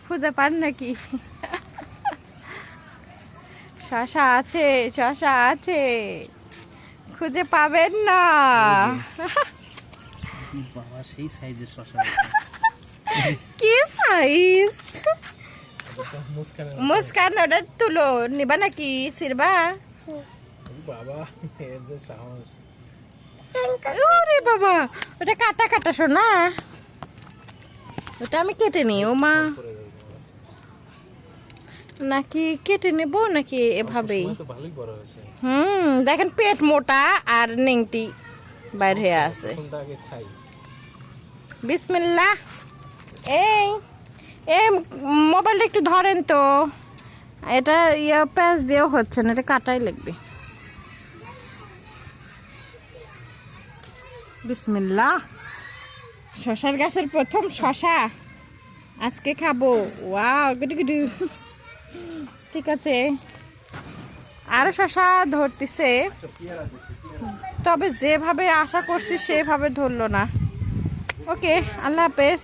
খুঁজে পান নাকি? শশা আছে, শশা আছে, খুঁজে পাবেন না। বাবা সেই সাইজের শশা। কি সাইজ! মুস্কানের মুস্কান ওটা তুলো নিবা নাকি সিরবা? বাবা এর যে সাহস। ওরে বাবা, ওটা কাটা কাটা শোনা, ওটা আমি কেটে নিই। ও মা, নাকি কেটে নেব নাকি এভাবেই? তো ভালোই বড় হয়েছে। দেখেন পেট মোটা আর নেংটি বাইর হয়ে আছে। কোনটা আগে খাই? বিসমিল্লাহ। এই এই মোবাইলটা একটু ধরেন তো, এটা প্যাঁচ দিয়েও হচ্ছে না, এটা কাটাই লাগবে। বিসমিল্লাহ। শশার গাছের প্রথম শশা আজকে খাবো। ওয়াও, গুডু গুডু। ঠিক আছে, আরো শশা ধরতেছে, তবে যেভাবে আশা করছি সেভাবে ধরলো না। ওকে, আল্লাহ হাফেজ।